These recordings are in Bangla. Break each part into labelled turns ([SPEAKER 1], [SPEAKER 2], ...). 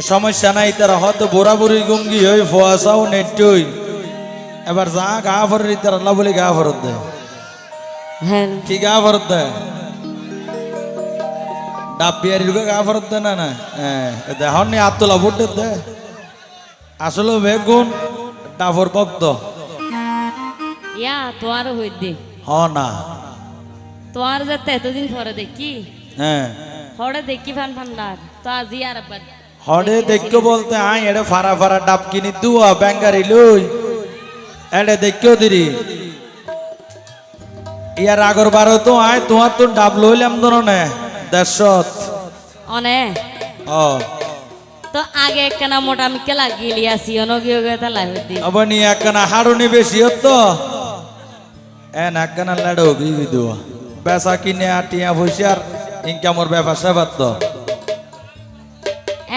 [SPEAKER 1] সমস্যা নাই তারা হয়তো বুড়াবুড়ি গঙ্গি হই ফোয়াশাও নেটই এবার যা গা ফরের তারা আল্লাহ বলে গা ফরত দেয়
[SPEAKER 2] হ্যাঁ
[SPEAKER 1] কি গা ফরত দেয় ডাব বিয়ারির গা ফরত দেয় না না হ্যাঁ দেখুন নি আত্মলা ভোট দেয় আসলে বেগুন ডাফর ভক্ত
[SPEAKER 2] ইয়া তোমারও হই দে
[SPEAKER 1] হ না
[SPEAKER 2] তোমার যাতে এতদিন পরে দেখি
[SPEAKER 1] হ্যাঁ
[SPEAKER 2] হড়ে দেখি ফান ফান্ডার তো আজি আর বাদ
[SPEAKER 1] হড়ে দেখো বলতে আই এড়ে ফারা ফারা ডাব কিনি দুয়া ব্যাঙ্গারি লই এড়ে দেখো দিরি ইয়ার আগর বারো তো আয় তোমার তো ডাব লইলাম ধরনে দেশত
[SPEAKER 2] অনে
[SPEAKER 1] ও
[SPEAKER 2] তো আগে একখানা মোটা মিকে লাগিলি আসি অনগিয়ে গিয়ে তা লাইভ দি
[SPEAKER 1] আবনি একখানা হাড়ুনি বেশি হতো এন একখানা লাড়ো বিবি দুয়া পেশা কিনে আটিয়া পয়সার ইনকামর ব্যাপার সেবার তো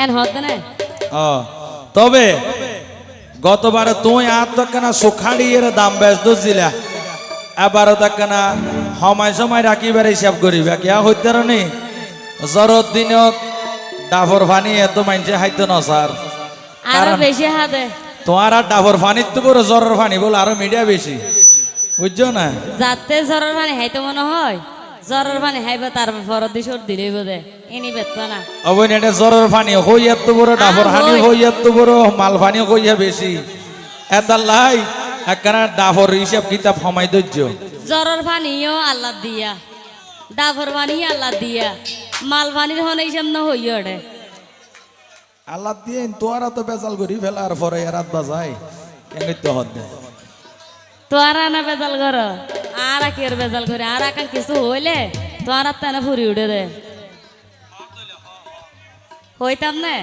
[SPEAKER 2] এন হতে না
[SPEAKER 1] ও তবে গতবারে তুই আর তো কেনা সুখাড়ি এর দাম বেশ দিলা এবারও তো কেনা সময় সময় রাখিবার হিসাব করিবা কিয়া হইতে নি জ্বরত দিনত ডাবর পানি এত মাইনছে খাইতো না স্যার
[SPEAKER 2] আরো বেশি হাতে
[SPEAKER 1] তোমার আর ডাবর পানির তো বড় জ্বরের পানি বল আরো মিডিয়া বেশি বুঝছো না
[SPEAKER 2] যাতে জ্বরের পানি হাইতে মনে হয় জ্বরের পানি হাইবে তার ফরদ দি সর দিলেই বোধে ইনি বেতবা না
[SPEAKER 1] অবৈন এটা জ্বরের পানি হই এত বড় ডাবর পানি হই এত বড় মাল পানি হইয়া বেশি এত লাই একখানা ডাবর হিসাব কিতাব সময় ধৈর্য
[SPEAKER 2] জ্বরের পানিও আল্লাহ দিয়া ডাবর পানি আল্লাহ দিয়া মাল পানির হনে সামনে হইয়া ওঠে
[SPEAKER 1] আল্লাহ দিয়ে তোরা তো বেজাল করি ফেলা আর পরে রাত বাজাই কেন তো হদ
[SPEAKER 2] তো আর না বেজাল কর আর কি বেজাল করে আর আকান কিছু হইলে তো আর তেনে ফুরি উঠে দে হইতাম না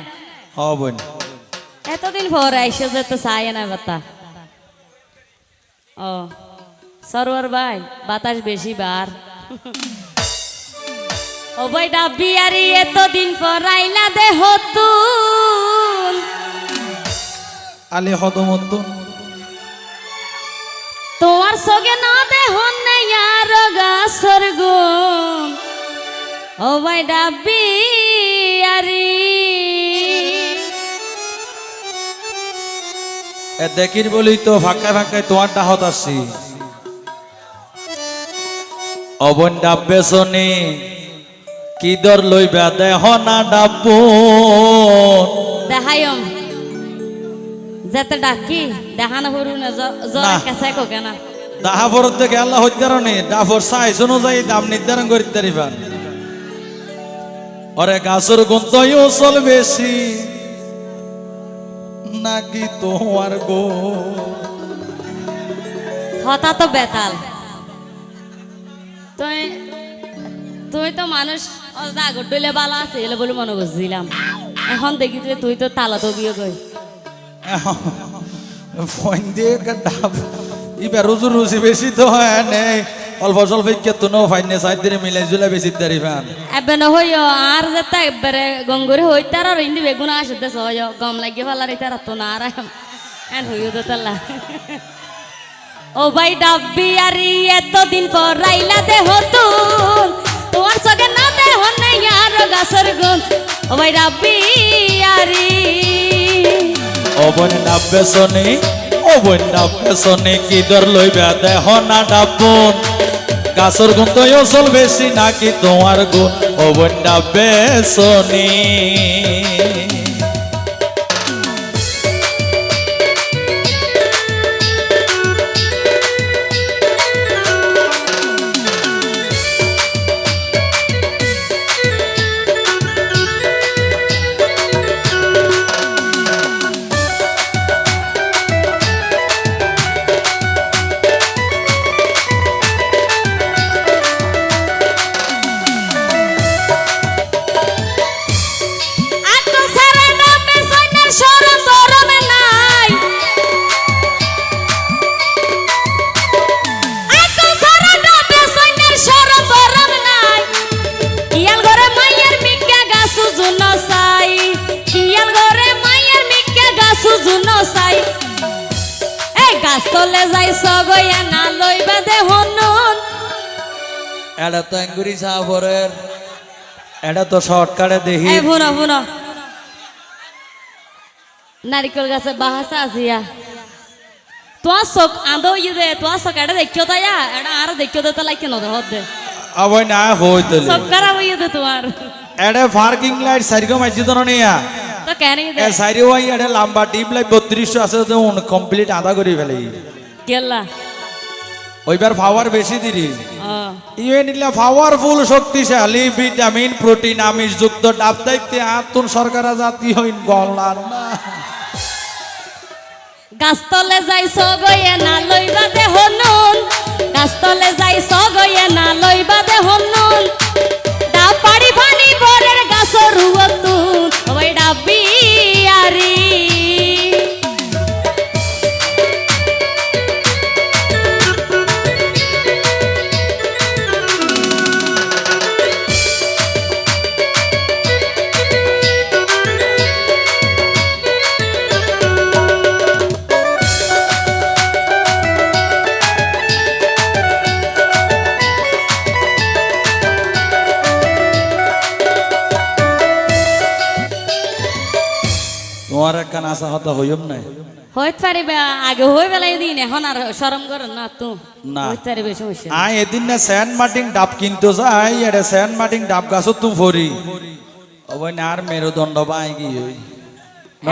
[SPEAKER 1] হ বোন
[SPEAKER 2] এতদিন পরে আইসে যে তো চাই না বাতা ও সরোয়ার ভাই বাতাস বেশি বার ও ভাই ডাব্বি আরি এতদিন পর আইলা দে হতুন
[SPEAKER 1] আলে হদমত
[SPEAKER 2] তোমার সগে না দে হন্নে আর গাছর গুণ ও ভাই ডাব্বি আরি
[SPEAKER 1] এ দেখির বলি তো ফাঁকায় ফাঁকায় তোমার ডাহত আসছি অবন ডাব্বে শনি কি দর লইবা দেহ না ডাব্বু
[SPEAKER 2] দেখাইম যেতে ডাকি দেখানো হরু না জ্বর কাছে কোকে না
[SPEAKER 1] দাহা ফরত থেকে আল্লাহ হত্যারণে ডাফর সাইজ অনুযায়ী দাম নির্ধারণ করিতে পারিবেন ওরে গাছের গুন্তও চল বেশি নাকি তোমার গো
[SPEAKER 2] হতা তো বেতাল তুই তুই তো মানুষ আগর ডলে ভালো আছে এলে বলে মনে করছিলাম এখন দেখি তুই তো তালা তো বিয়ে কই
[SPEAKER 1] ফোন দিয়ে ডাব ইবার রুজু রুচি বেশি তো হয় নেই অল্প স্বল্প তো নো ফাইনে সাইড দিয়ে মিলাই জুলাই বেশি তারিফান
[SPEAKER 2] এবে নহইও আর যেতে একবারে গঙ্গুরে হইতার আর ইন্দি বেগুন আসতে সহজ গম লাগিয়ে ফেলার ইতার তো না আর এন হইও তো তালা ও ভাই ডাব্বি আরি এতদিন পর রাইলা দে হতুন তোমার সঙ্গে না দে হনে আর গাছর গুণ ও ভাই ডাব্বি আরি
[SPEAKER 1] ও বোন ডাব্বে শনি ও বোন ডাব্বে শনি কি দর লইবা দেহ না ডাব্বুন গাছর গুণ তো চল বেশি নাকি তোমার গুণ ও বোন ডাব্বে শনি
[SPEAKER 2] গাছতলে যাই সগয়া না লইবা দে হনুন
[SPEAKER 1] এটা তো এঙ্গুরি সাহাবরের এটা তো শর্টকাটে দেখি
[SPEAKER 2] এই ভুনো ভুনো নারিকল গাছে বাহাসা আসিয়া তোমার চোখ আঁদো ইয়ে দে তোমার চোখ এটা দেখিও তাই এটা আর দেখিও দে তো লাগে নদে হদ দে
[SPEAKER 1] আবই না হইতো
[SPEAKER 2] চোখ খারাপ হইয়ে দে তোমার
[SPEAKER 1] এডে পার্কিং লাইট সাইরকম আইছি তো নিয়া
[SPEAKER 2] তো কেন
[SPEAKER 1] এ সাইরে ওই এডে লম্বা টিপ লাইট 3200 আছে তো কমপ্লিট আধা করে ফেলে
[SPEAKER 2] কেলা
[SPEAKER 1] ওইবার পাওয়ার বেশি দিরি
[SPEAKER 2] ও
[SPEAKER 1] ইয়ে নিলে পাওয়ারফুল শক্তিশালী ভিটামিন প্রোটিন আমিষ যুক্ত ডাব দাইতে আতুন সরকার জাতি হইন গলার না
[SPEAKER 2] গাছতলে যাই সগয়ে না লইবা দে হনুন গাছতলে যাই সগয়ে না লইবা দে হনুন ডা পাড়ি ভানি বরের গাছর রুয়তুন ওই ডাবি আরি
[SPEAKER 1] তোমার একখান আশা হতা হইম নাই
[SPEAKER 2] হইতে পারিবে আগে হই বেলাই দিন এখন আর শরম করো না তো
[SPEAKER 1] না।
[SPEAKER 2] হইতে পারিবে সমস্যা
[SPEAKER 1] আই এদিন না স্যান্ড মার্টিং ডাব কিনতো যাই এডে স্যান্ড মার্টিং ডাব গাছ তু ভরি ওই না আর মেরুদণ্ড বাই কি হই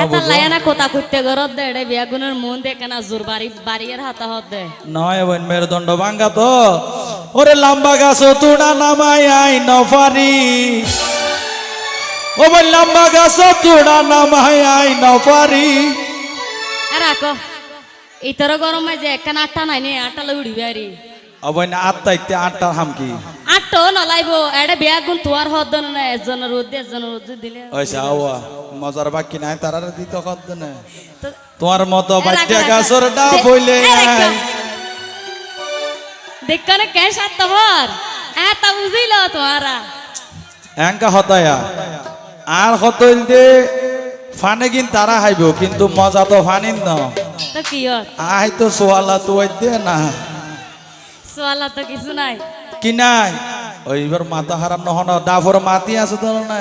[SPEAKER 2] এত লায়না কথা কইতে গরত দে রে বিয়াগুনের মন দেখে না জোর বাড়ির হাতা হদ দে
[SPEAKER 1] নয় ওই মেরুদণ্ড ভাঙ্গা তো ওরে লম্বা গাছ তুড়া নামাই আই নফারি ও ভাই লম্বা গাছ তুড়া নামাই আই নফারি
[SPEAKER 2] রাখো ইতর গরমে যে একখান আটটা নাই নে আটটা লই উড়িবে আরি
[SPEAKER 1] অবৈ না আটটা ইতে আটটা হামকি
[SPEAKER 2] আটটো নলাইব এটা বিয়াগুন তোয়ার হদ না একজনের রোদ দিলে
[SPEAKER 1] ওইসা আওয়া মজার বাকি নাই তারার দিত কত না
[SPEAKER 2] তো-
[SPEAKER 1] তোমার মতো
[SPEAKER 2] এ
[SPEAKER 1] বাচ্চা
[SPEAKER 2] রাখো,
[SPEAKER 1] গাছর
[SPEAKER 2] রাখো।
[SPEAKER 1] ডাব
[SPEAKER 2] দে-
[SPEAKER 1] হইলে
[SPEAKER 2] এ রাখো। দেখকানে কে সাত তোমার তা বুঝিল তোমারা
[SPEAKER 1] এঙ্কা হতায়া আর হতইল দে ফানে কিন তারা হাইব কিন্তু মজা তো ফানিন ন
[SPEAKER 2] তো কি হত
[SPEAKER 1] আই তো সোয়ালা তো দে না
[SPEAKER 2] সোয়ালা তো কিছু নাই
[SPEAKER 1] কি নাই ওইবার মাথা হারাম নহন ডাফর মাতি আছে তো না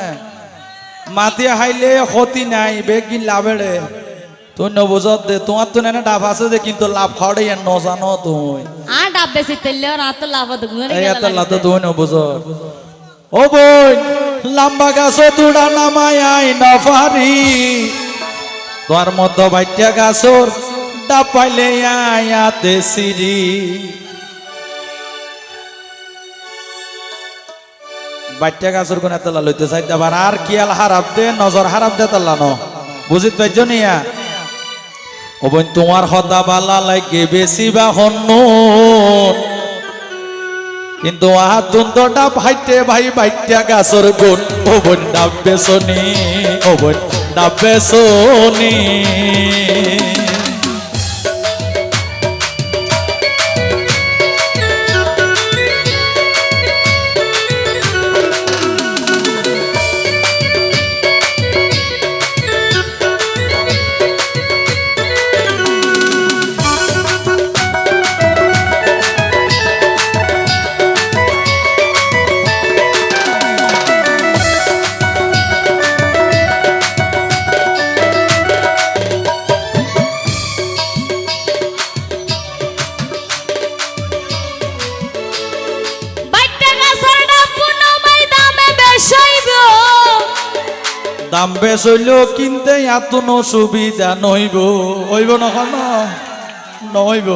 [SPEAKER 1] মাতি হাইলে ক্ষতি নাই বেগিন লাভেড়ে তুই নবুজত দে তোমার তো না ডাব আছে যে কিন্তু লাভ খাওয়াই ন জানো তুই
[SPEAKER 2] আর ডাব বেশি তেললে আর তো লাভ হতো
[SPEAKER 1] এই এত লাভ তুই নবুজত ও বই লম্বা গাছ তুড়া নামাই আই নফারি তোর মতো বাচ্চা গাছর ডাব পাইলে আয়াতে সিরি বাচ্চা গাছর কোন এতলা লইতে চাইতে আবার আর কিয়াল হারাপ দে নজর হারাপ দে তাল্লা ন বুঝিত পাইছ নিয়া ও বোন তোমার হতা বালা লাগে বেশি বা হন্ন কিন্তু আতুন তো ডাব হাইতে ভাই বাচ্চা গাছর গুণ ও বোন ডাব বেসনি ও বোন ডাব বেসনি দাম বেশ হইল কিনতে এতন সুবিধা নইব হইব নখন নইব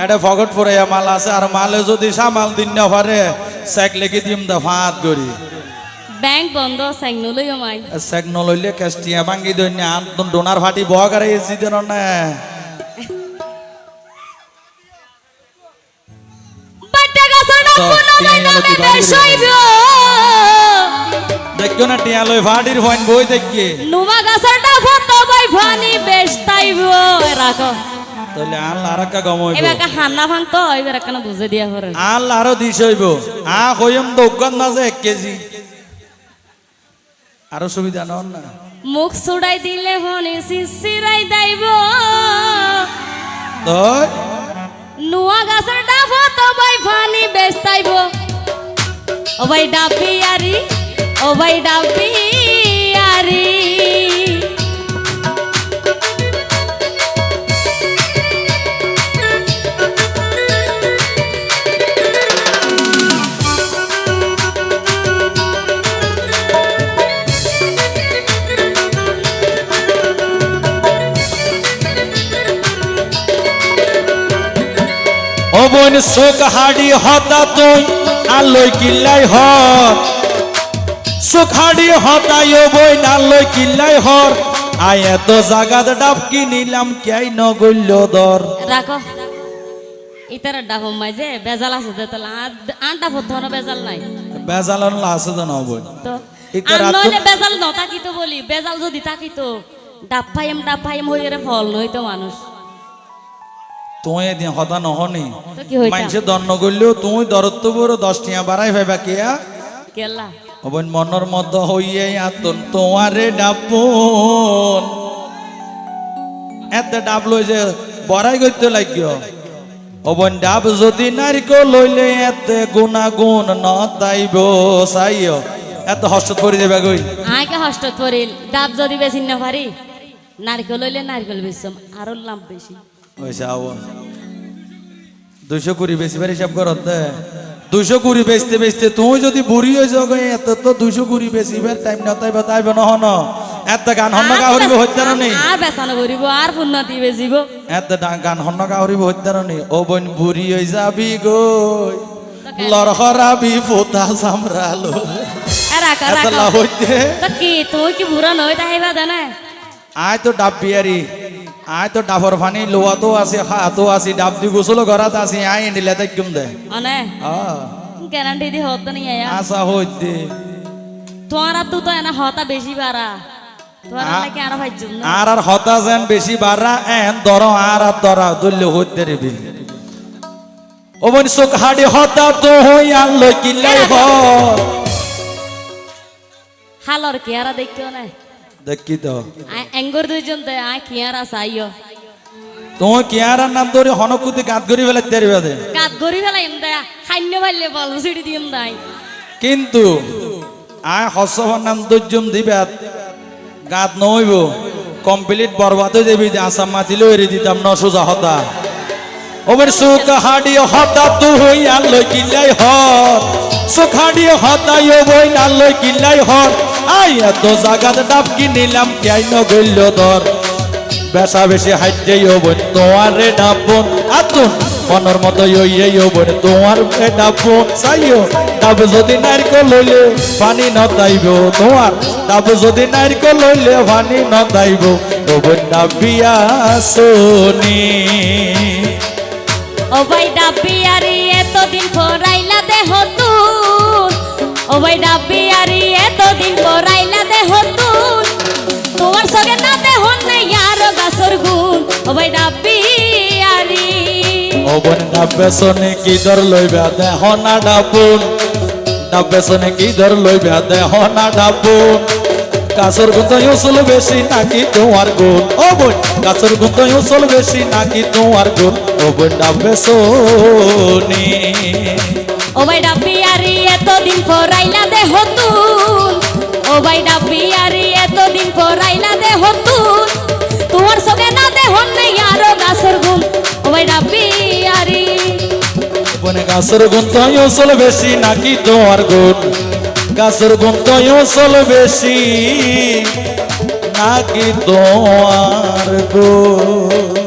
[SPEAKER 1] এটা ফগট পরে মাল আছে আর মালে যদি সামাল দিন না পারে চেক লেগে দিম দা ফাঁত করি
[SPEAKER 2] ব্যাংক বন্ধ সাইন লইও মাই
[SPEAKER 1] চেক নলইলে কেষ্টিয়া ভাঙ্গি দইনে আন্তন ডোনার ফাটি বহাগারে এসি দেন না
[SPEAKER 2] বাচ্চা গাছটা কোনো মাইনা বেশাইব
[SPEAKER 1] দেখো না টিয়া লই ফাটির ফয়েন বই দেখি
[SPEAKER 2] নুমা গাছটা ফটো বাই ভানি বেশতাইব রাখো
[SPEAKER 1] তাহলে আল্লাহ আর একটা গম হইব
[SPEAKER 2] এবার হান্না ভান তো এবার কেন বুঝে দিয়া হরে
[SPEAKER 1] আল্লাহ আরো দিস হইব কইম তো উগান মাঝে 1 কেজি আরো সুবিধা নন না
[SPEAKER 2] মুখ ছুড়াই দিলে হনি শিশিরাই দাইব
[SPEAKER 1] তো
[SPEAKER 2] নুয়া গাছটা ফটো বাই ভানি বেশতাইব ও ভাই ডাবি আরি ও ভাই ডাবি আরি
[SPEAKER 1] বন চোখ হাড়ি হতা তুই আলোই কিল্লাই হর চোখ হাড়ি হতাই বই নালই কিল্লাই হর আয় এত জাগাত ডাব কিনিলাম কেই নগল্য দর
[SPEAKER 2] রাখো ইতার ডাব মাই যে বেজাল আছে দে তালা আনটা ফোন বেজাল নাই
[SPEAKER 1] বেজাল আছে তো নব
[SPEAKER 2] তো
[SPEAKER 1] ইতার
[SPEAKER 2] আর নইলে বেজাল ন তাকি তো বলি বেজাল যদি তাকি তো ডাব পাইম হইরে ফল নই তো মানুষ
[SPEAKER 1] তুই এদিন হতা নহনি
[SPEAKER 2] তো কি হইতা
[SPEAKER 1] মানুষে দন্ন করলেও তুই দরত্ব বড় 10 টিয়া বাড়াই ভাইবা কিয়া
[SPEAKER 2] কেলা
[SPEAKER 1] অবন মনের মতো হইয়ে আতন তোমারে ডাপুন এত ডাব লই যে বড়াই করতে লাগিও অবন ডাব যদি নারিকল লইলে এত গুণাগুণ ন তাইব চাইও এত হস্ত করে দেবে গই
[SPEAKER 2] আইকে হস্ত করিল ডাব যদি বেশি না পারি নারকেল লইলে নারকেল বেশম আরো লাভ বেশি
[SPEAKER 1] ওইসা আও 200 কুড়ি বেশি বারে হিসাব করত 200 কুড়ি বেচতে বেচতে তুই যদি বুড়ি হয়ে যাও এত তো 200 কুড়ি বেশিবার টাইম না তাইব নহন এত গান হন্ন গাহরিব হত্যার নেই
[SPEAKER 2] আর বেসানো করিব আর পুণ্যতি বেজিব
[SPEAKER 1] এত গান হন্ন গাহরিব হত্যার নেই ও বোন বুড়ি হয়ে যাবি গই লরহরাবি ফোতা সামরালো
[SPEAKER 2] রাখা
[SPEAKER 1] এত
[SPEAKER 2] রাখা
[SPEAKER 1] লাভ হইতে
[SPEAKER 2] তো কি তুই কি বুড়া নই তাইবা জানা
[SPEAKER 1] আয় তো ডাব বিয়ারি আয় তো ডাবর ফানি লোয়া তো আছে খাতো আছে ডাব দি গোসল গরাত আছে আয় নিলে দেখুম দে
[SPEAKER 2] অনে গ্যারান্টি দি হত নি আয়া
[SPEAKER 1] আশা হইতে
[SPEAKER 2] তোরা তো এনা হতা বেশি বাড়া তোরা নাকি আর ভাইজুম না
[SPEAKER 1] আর হতা যেন বেশি বাড়া এন দর আর দরা দুল্য হইতে রেবি ওবন চোখ হাড়ি হতা তো হই আনলো কিল্লাই হর
[SPEAKER 2] হালর কি আর দেখিও না
[SPEAKER 1] দেখি তো
[SPEAKER 2] এঙ্গর দুইজন দে আই কি আর আইও
[SPEAKER 1] তুই কিয়ার নাম ধরে হনকুতি গাত গরি ফেলে তেরিবে দে
[SPEAKER 2] কাত গরি ফেলাইম দে খাইন্য ভাইলে বল সিডি দিম দাই
[SPEAKER 1] কিন্তু আয় হসবর নাম দজ্জুম দিবে গাত নইব কমপ্লিট বরবাদ হয়ে যাবি আসাম মাতিল এড়ে দিতাম ন সোজা হতা ওবের সুখ হাড়ি হতা তু হই আনলো কিল্লাই হর সুখ হাড়ি হতাই বই নাললো কিল্লাই হর আই এত জাগাত ডাব কিনিলাম কেই নগল্য দর বেশা বেশি হাইতেই বোন তোমারে ডাবন আতুন মনের মতো ইয়ে বোন তোমার ডাবন চাইও ডাব যদি নারকেল লইলে পানি নতাইব তোমার ডাব যদি নারকেল লইলে পানি নতাইব ও বোন ডাবিয়া সোনি
[SPEAKER 2] ও ভাই ডাবিয়ারি এতদিন পরাইলা দেহ তুন ও ভাই ডাবিয়ারি এতদিন পরাইলা দেহ তুন তোমার সঙ্গে না দেহ নাই আর গাছর গুণ ও ভাই ডাবিয়ারি
[SPEAKER 1] ও বোন ডাবে সোনি কি দর লইবা দেহ না ডাবুন ডাবে সোনি কি দর লইবা দেহ না ডাবুন গাছর গুন্তই উসল বেশি নাকি তোমার গুণ ও বোন গাছর গুন্তই উসল বেশি নাকি তোমার গুণ ও বোন ডাবে সোনি
[SPEAKER 2] ও ভাই ডাবিয়ারি এতদিন পরাইলা দেহ তুন ও ভাই ডাবিয়ারি এতদিন পরাইলা দেহ তুন তোমার সঙ্গে না দেহ নাই আর গাছর গুণ ও ভাই ডাবিয়ারি
[SPEAKER 1] বনে গাছের গুন্তই উসল বেশি নাকি তোমার গুণ গাছের গুন্তই উসল বেশি নাকি তোমার গুণ